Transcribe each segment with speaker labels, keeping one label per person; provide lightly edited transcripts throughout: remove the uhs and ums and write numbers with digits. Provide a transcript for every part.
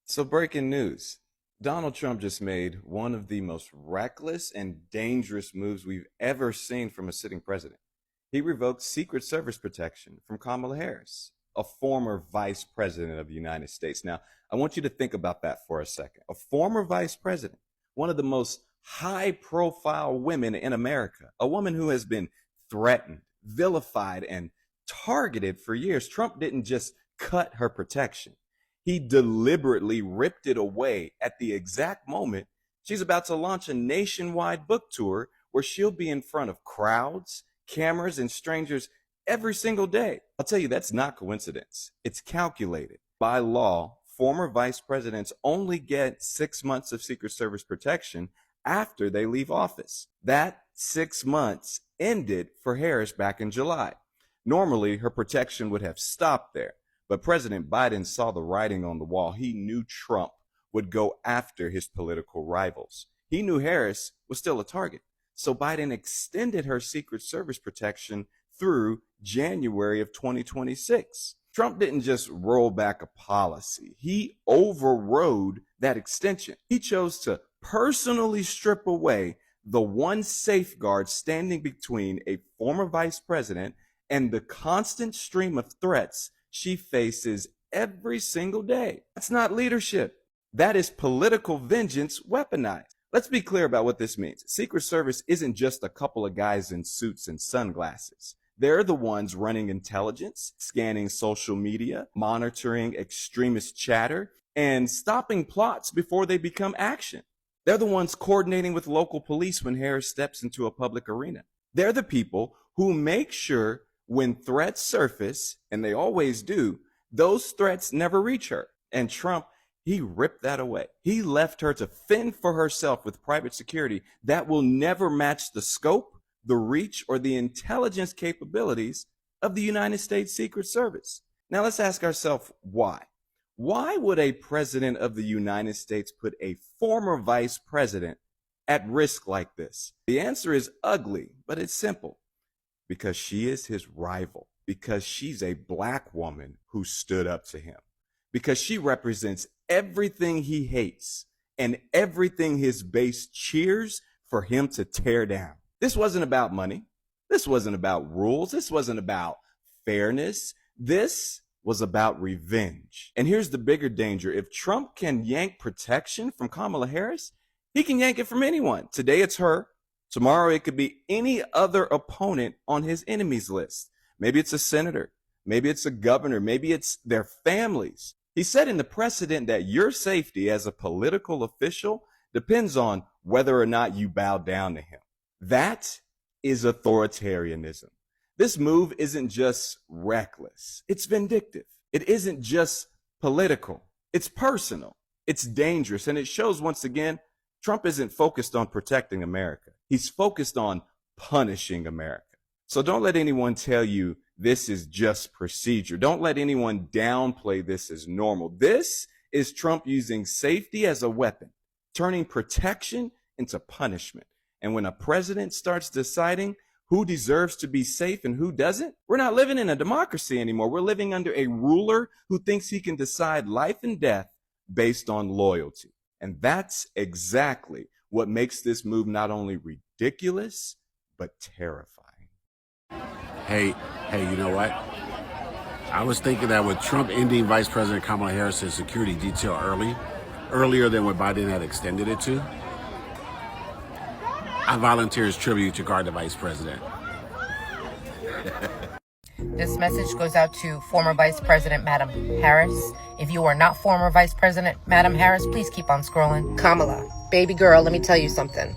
Speaker 1: So, breaking news. Donald Trump just made one of the most reckless and dangerous moves we've ever seen from a sitting president. He revoked Secret Service protection from Kamala Harris, a former vice president of the United States. Now, I want you to think about that for a second. A former vice president, one of the most high profile women in America, a woman who has been threatened, vilified, and targeted for years. Trump didn't just cut her protection. He deliberately ripped it away at the exact moment she's about to launch a nationwide book tour where she'll be in front of crowds, cameras, and strangers every single day. I'll tell you, that's not coincidence. It's calculated. By law, former vice presidents only get 6 months of Secret Service protection after they leave office. That 6 months ended for Harris back in July. Normally, her protection would have stopped there. But President Biden saw the writing on the wall. He knew Trump would go after his political rivals. He knew Harris was still a target. So Biden extended her Secret Service protection through January of 2026. Trump didn't just roll back a policy. He overrode that extension. He chose to personally strip away the one safeguard standing between a former vice president and the constant stream of threats she faces every single day. That's not leadership. That is political vengeance weaponized. Let's be clear about what this means. Secret Service isn't just a couple of guys in suits and sunglasses. They're the ones running intelligence, scanning social media, monitoring extremist chatter, and stopping plots before they become action. They're the ones coordinating with local police when Harris steps into a public arena. They're the people who make sure when threats surface, and they always do, those threats never reach her. And Trump, he ripped that away. He left her to fend for herself with private security that will never match the scope, the reach, or the intelligence capabilities of the United States Secret Service. Now let's ask ourselves why. Why would a president of the United States put a former vice president at risk like this? The answer is ugly, but it's simple. Because she is his rival, because she's a black woman who stood up to him, because she represents everything he hates and everything his base cheers for him to tear down. This wasn't about money. This wasn't about rules. This wasn't about fairness. This was about revenge. And here's the bigger danger. If Trump can yank protection from Kamala Harris, he can yank it from anyone. Today it's her. Tomorrow, it could be any other opponent on his enemies list. Maybe it's a senator. Maybe it's a governor. Maybe it's their families. He said in the precedent that your safety as a political official depends on whether or not you bow down to him. That is authoritarianism. This move isn't just reckless. It's vindictive. It isn't just political. It's personal. It's dangerous. And it shows once again, Trump isn't focused on protecting America. He's focused on punishing America. So don't let anyone tell you this is just procedure. Don't let anyone downplay this as normal. This is Trump using safety as a weapon, turning protection into punishment. And when a president starts deciding who deserves to be safe and who doesn't, we're not living in a democracy anymore. We're living under a ruler who thinks he can decide life and death based on loyalty. And that's exactly what makes this move not only ridiculous, but terrifying.
Speaker 2: Hey, you know what? I was thinking that with Trump ending Vice President Kamala Harris's security detail earlier than what Biden had extended it to, I volunteer as tribute to guard the Vice President.
Speaker 3: This message goes out to former Vice President Madam Harris. If you are not former Vice President Madam Harris, please keep on scrolling. Kamala, baby girl, let me tell you something.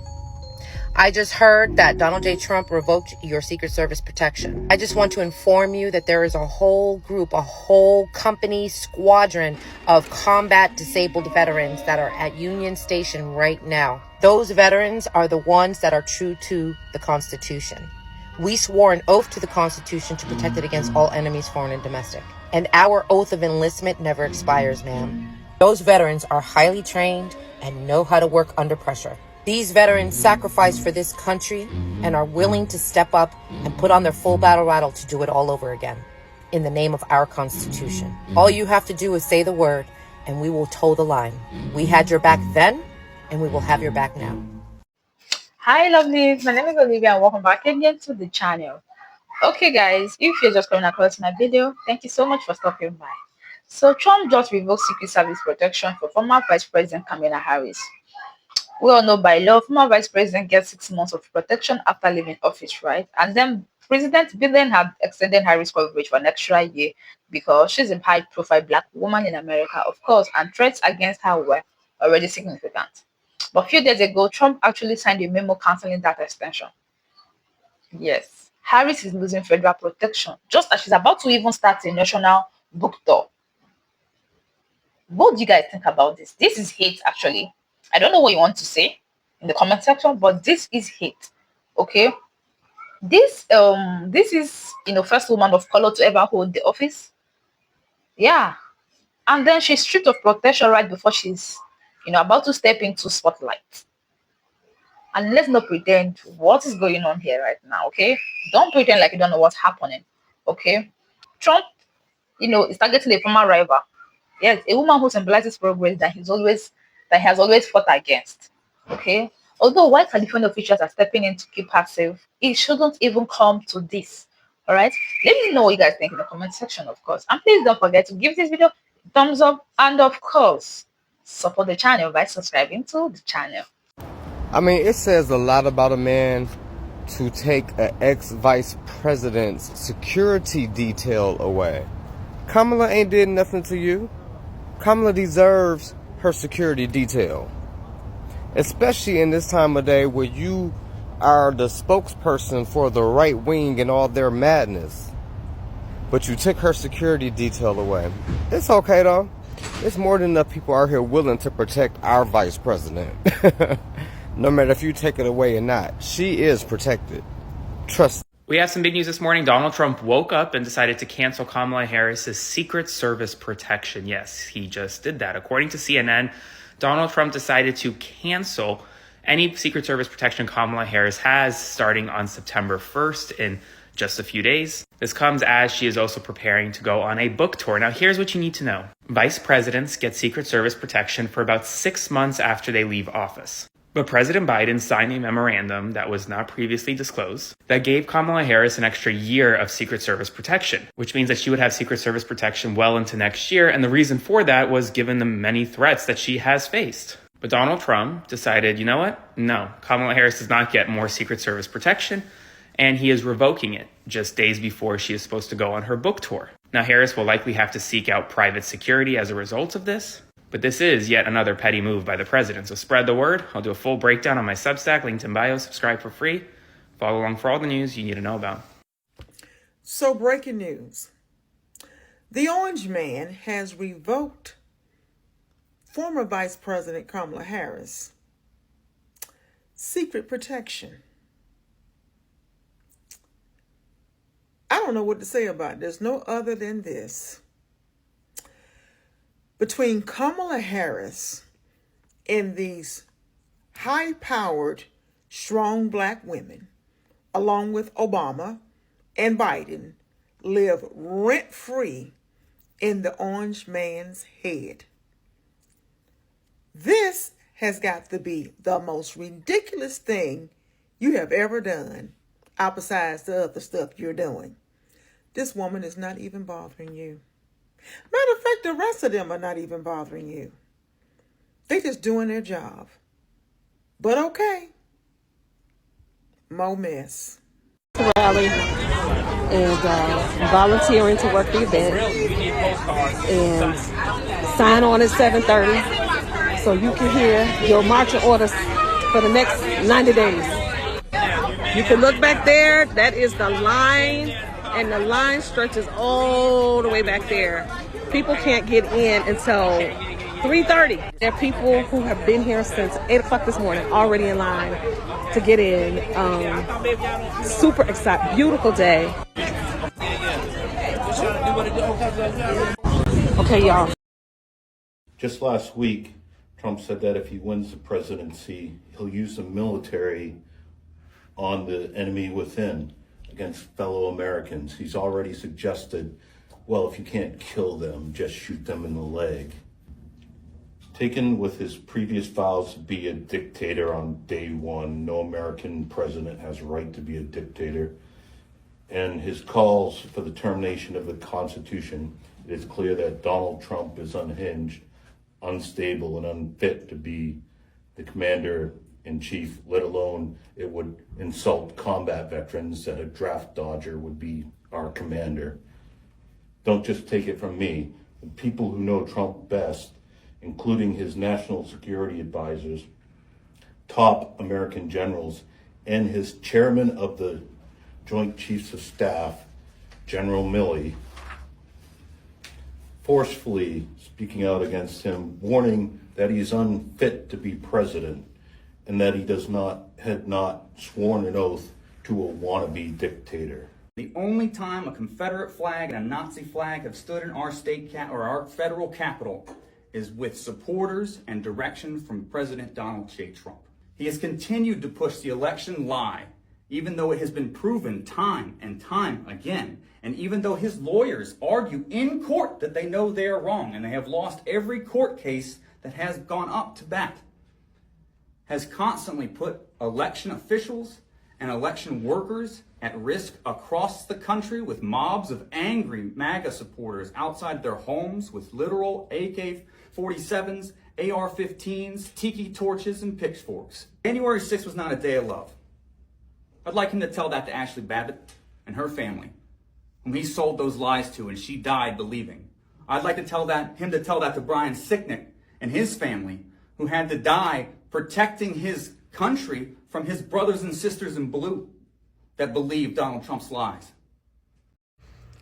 Speaker 3: I just heard that Donald J. Trump revoked your Secret Service protection. I just want to inform you that there is a whole group, a whole company squadron of combat disabled veterans that are at Union Station right now. Those veterans are the ones that are true to the Constitution. We swore an oath to the Constitution to protect it against all enemies, foreign and domestic. And our oath of enlistment never expires, ma'am. Those veterans are highly trained and know how to work under pressure. These veterans sacrificed for this country and are willing to step up and put on their full battle rattle to do it all over again in the name of our Constitution. All you have to do is say the word and we will toe the line. We had your back then, and we will have your back now.
Speaker 4: Hi lovelies, my name is Olivia and welcome back again to the channel. Okay guys, if you're just coming across my video, thank you so much for stopping by. So Trump just revoked Secret Service protection for former Vice President Kamala Harris. We all know by law, former Vice President gets 6 months of protection after leaving office, right? And then President Biden had extended Harris coverage for an extra year because she's a high-profile black woman in America, of course, and threats against her were already significant. But a few days ago, Trump actually signed a memo canceling that extension. Yes, Harris is losing federal protection just as she's about to even start a national book tour. What do you guys think about this? This is hate, actually. I don't know what you want to say in the comment section, but this is hate. Okay, this is first woman of color to ever hold the office. Yeah, and then she's stripped of protection right before she's about to step into spotlight. And let's not pretend what is going on here right now. Okay, don't pretend like you don't know what's happening. Okay, Trump is targeting a former rival. Yes, a woman who symbolizes progress that he has always fought against. Okay, although white California officials are stepping in to keep her safe, it shouldn't even come to this. All right, let me know what you guys think in the comment section, of course, and please don't forget to give this video a thumbs up and of course support the channel by subscribing to the channel.
Speaker 5: I mean, it says a lot about a man to take an ex-vice president's security detail away. Kamala ain't did nothing to you. Kamala deserves her security detail. Especially in this time of day where you are the spokesperson for the right wing and all their madness. But you took her security detail away. It's okay though. It's more than enough people out here willing to protect our vice president. No matter if you take it away or not, she is protected. Trust.
Speaker 6: We have some big news this morning. Donald Trump woke up and decided to cancel Kamala Harris's Secret Service protection. Yes, he just did that. According to CNN, Donald Trump decided to cancel any Secret Service protection Kamala Harris has starting on September 1st in just a few days. This comes as she is also preparing to go on a book tour. Now, here's what you need to know. Vice presidents get Secret Service protection for about 6 months after they leave office. But President Biden signed a memorandum that was not previously disclosed that gave Kamala Harris an extra year of Secret Service protection, which means that she would have Secret Service protection well into next year. And the reason for that was given the many threats that she has faced. But Donald Trump decided, you know what? No, Kamala Harris does not get more Secret Service protection, and he is revoking it just days before she is supposed to go on her book tour. Now, Harris will likely have to seek out private security as a result of this. But this is yet another petty move by the president. So spread the word. I'll do a full breakdown on my Substack, linked in bio. Subscribe for free. Follow along for all the news you need to know about.
Speaker 7: So breaking news. The Orange Man has revoked former Vice President Kamala Harris secret protection. I don't know what to say about this, no other than this. Between Kamala Harris and these high-powered, strong black women, along with Obama and Biden, live rent-free in the Orange Man's head. This has got to be the most ridiculous thing you have ever done, besides the other stuff you're doing. This woman is not even bothering you. Matter of fact, the rest of them are not even bothering you. They just doing their job. But okay. More mess.
Speaker 8: Rally and volunteering to work the event and sign on at 7:30 so you can hear your marching orders for the next 90 days. You can look back there. That is the line. And the line stretches all the way back there. People can't get in until 3:30. There are people who have been here since 8 o'clock this morning, already in line to get in. Super excited, beautiful day. Okay, y'all.
Speaker 9: Just last week, Trump said that if he wins the presidency, he'll use the military on the enemy within, against fellow Americans. He's already suggested, well, if you can't kill them, just shoot them in the leg. Taken with his previous vows to be a dictator on day one, no American president has a right to be a dictator, and his calls for the termination of the Constitution, it is clear that Donald Trump is unhinged, unstable, and unfit to be the commander-in-chief, let alone it would insult combat veterans that a draft dodger would be our commander. Don't just take it from me. The people who know Trump best, including his national security advisors, top American generals, and his chairman of the Joint Chiefs of Staff, General Milley, forcefully speaking out against him, warning that he's unfit to be president and that he had not sworn an oath to a wannabe dictator.
Speaker 10: The only time a Confederate flag and a Nazi flag have stood in our state or our federal capital is with supporters and direction from President Donald J. Trump. He has continued to push the election lie, even though it has been proven time and time again, and even though his lawyers argue in court that they know they are wrong, and they have lost every court case that has gone up to bat, has constantly put election officials and election workers at risk across the country with mobs of angry MAGA supporters outside their homes with literal AK-47s, AR-15s, tiki torches, and pitchforks. January 6th was not a day of love. I'd like him to tell that to Ashley Babbitt and her family, whom he sold those lies to and she died believing. I'd like to tell him to tell that to Brian Sicknick and his family, who had to die protecting his country from his brothers and sisters in blue that believed Donald Trump's lies.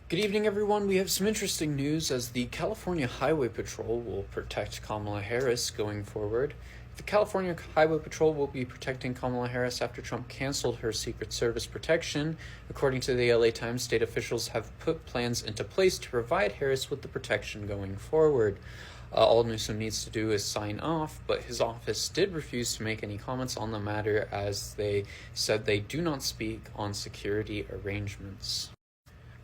Speaker 11: Good evening, everyone. We have some interesting news as the California Highway Patrol will protect Kamala Harris going forward. The California Highway Patrol will be protecting Kamala Harris after Trump canceled her Secret Service protection. According to the LA Times, state officials have put plans into place to provide Harris with the protection going forward. All Newsom needs to do is sign off, but his office did refuse to make any comments on the matter as they said they do not speak on security arrangements.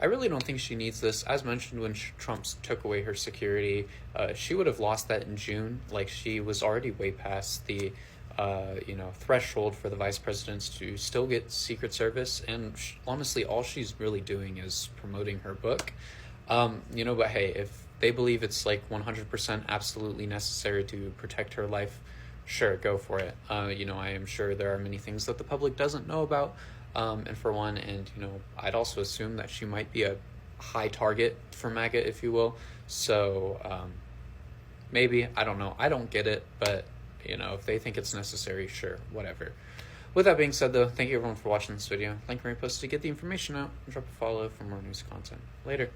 Speaker 11: I really don't think she needs this. As mentioned, when Trump took away her security, she would have lost that in June. Like, she was already way past the threshold for the vice presidents to still get Secret Service, and honestly, all she's really doing is promoting her book. But hey, if they believe it's like 100% absolutely necessary to protect her life, sure, go for it. I am sure there are many things that the public doesn't know about. And for one, I'd also assume that she might be a high target for MAGA, if you will. So maybe, I don't know. I don't get it, but if they think it's necessary, sure, whatever. With that being said, though, thank you everyone for watching this video. Link and repost to get the information out, and drop a follow for more news content. Later.